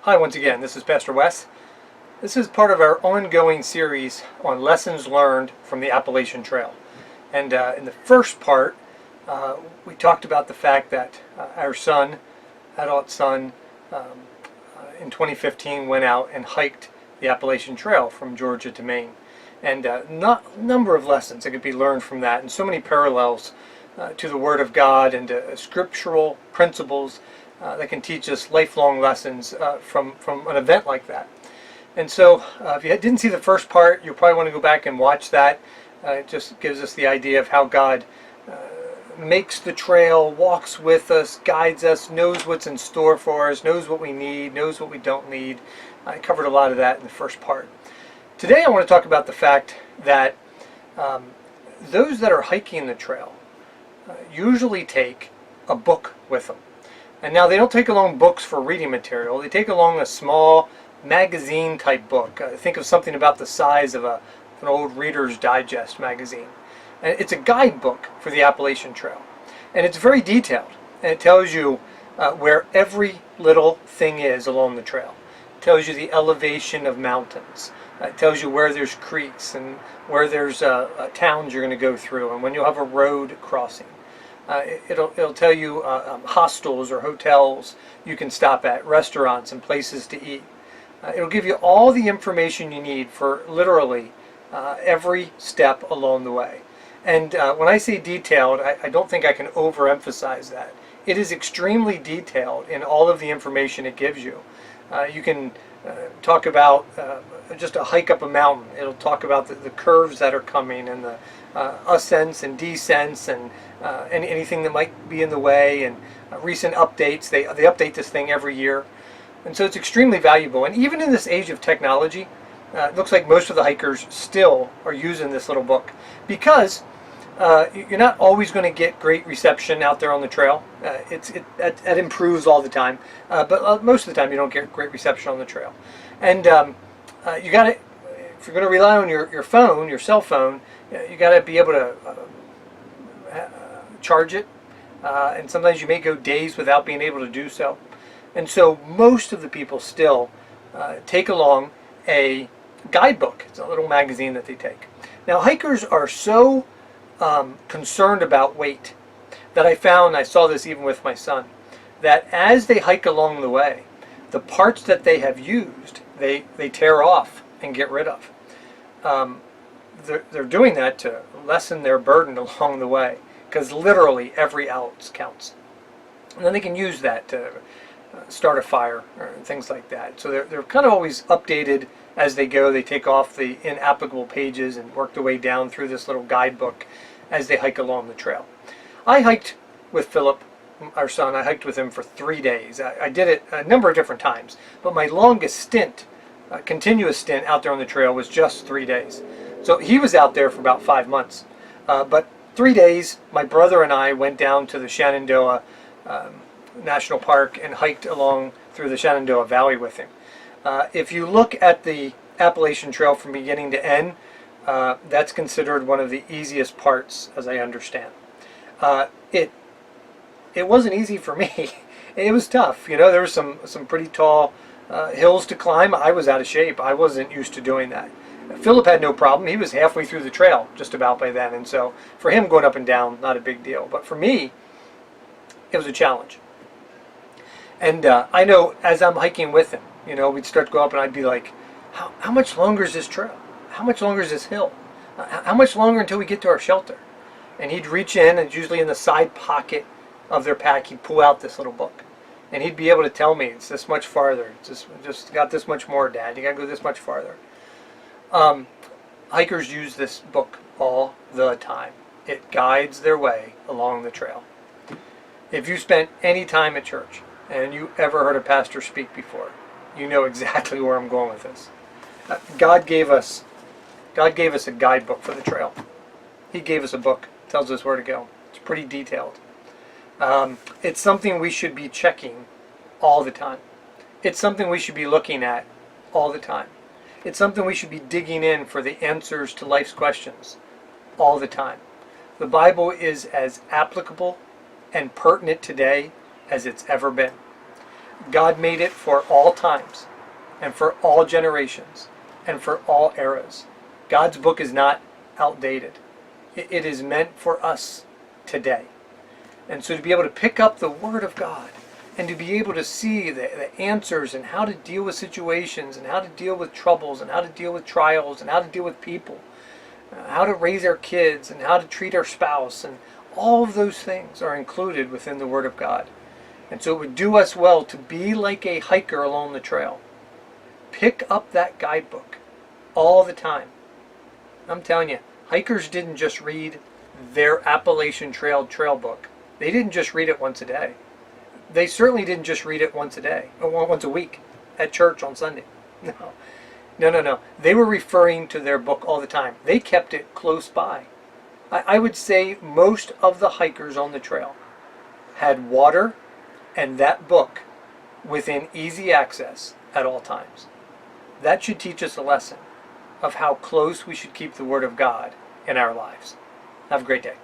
Hi once again, this is Pastor Wes. This is part of our ongoing series on lessons learned from the Appalachian Trail. And in the first part, we talked about the fact that our adult son, in 2015 went out and hiked the Appalachian Trail from Georgia to Maine. And a number of lessons that could be learned from that, and so many parallels to the Word of God and to scriptural principles that can teach us lifelong lessons from an event like that. And so if you didn't see the first part, you'll probably want to go back and watch that. It just gives us the idea of how God makes the trail, walks with us, guides us, knows what's in store for us, knows what we need, knows what we don't need. I covered a lot of that in the first part. Today I want to talk about the fact that those that are hiking the trail usually take a book with them. And now they don't take along books for reading material. They take along a small magazine type book. Think of something about the size of an old Reader's Digest magazine. And it's a guidebook for the Appalachian Trail. And it's very detailed. And it tells you where every little thing is along the trail. It tells you the elevation of mountains. It tells you where there's creeks and where there's towns you're going to go through and when you'll have a road crossing. It'll tell you hostels or hotels you can stop at, restaurants and places to eat. It'll give you all the information you need for literally every step along the way. And when I say detailed, I don't think I can overemphasize that. It is extremely detailed in all of the information it gives you. You can talk about just a hike up a mountain. It'll talk about the curves that are coming and the ascents and descents and anything that might be in the way and recent updates. They update this thing every year. And so it's extremely valuable. And even in this age of technology, it looks like most of the hikers still are using this little book because you're not always going to get great reception out there on the trail. It improves all the time, but most of the time you don't get great reception on the trail. And you got to, if you're going to rely on your phone, your cell phone, you got to be able to charge it, and sometimes you may go days without being able to do so. And so most of the people still take along a guidebook. It's a little magazine that they take. Now hikers are so concerned about weight that I saw this even with my son, that as they hike along the way, the parts that they have used, they tear off and get rid of. They're doing that to lessen their burden along the way, because literally every ounce counts. And then they can use that to start a fire or things like that. So they're kind of always updated as they go. They take off the inapplicable pages and work their way down through this little guidebook as they hike along the trail. I hiked with Philip, our son. I hiked with him for 3 days. I did it a number of different times, but my longest stint, continuous stint out there on the trail was just 3 days. So he was out there for about 5 months. But 3 days, my brother and I went down to the Shenandoah National Park and hiked along through the Shenandoah Valley with him. If you look at the Appalachian Trail from beginning to end, that's considered one of the easiest parts, as I understand. It wasn't easy for me. It was tough. You know, there were some pretty tall hills to climb. I was out of shape. I wasn't used to doing that. Philip had no problem. He was halfway through the trail just about by then, and so for him going up and down, not a big deal. But for me, it was a challenge. And I know as I'm hiking with him, you know, we'd start to go up and I'd be like, how much longer is this trail? How much longer is this hill? How much longer until we get to our shelter? And he'd reach in, and usually in the side pocket of their pack, he'd pull out this little book. And he'd be able to tell me, it's this much farther. It's just got this much more, Dad. You got to go this much farther. Hikers use this book all the time. It guides their way along the trail. If you spent any time at church and you ever heard a pastor speak before, you know exactly where I'm going with this. God gave us a guidebook for the trail. He gave us a book, tells us where to go. It's pretty detailed. It's something we should be checking all the time. It's something we should be looking at all the time. It's something we should be digging in for the answers to life's questions all the time. The Bible is as applicable and pertinent today as it's ever been. God made it for all times and for all generations and for all eras. God's book is not outdated. It is meant for us today. And so to be able to pick up the Word of God and to be able to see the answers and how to deal with situations and how to deal with troubles and how to deal with trials and how to deal with people, how to raise our kids and how to treat our spouse, and all of those things are included within the Word of God. And so it would do us well to be like a hiker along the trail. Pick up that guidebook all the time. I'm telling you, hikers didn't just read their Appalachian Trail book. They didn't just read it once a day. They certainly didn't just read it once a day, or once a week at church on Sunday. No. They were referring to their book all the time. They kept it close by. I would say most of the hikers on the trail had water and that book within easy access at all times. That should teach us a lesson of how close we should keep the Word of God in our lives. Have a great day.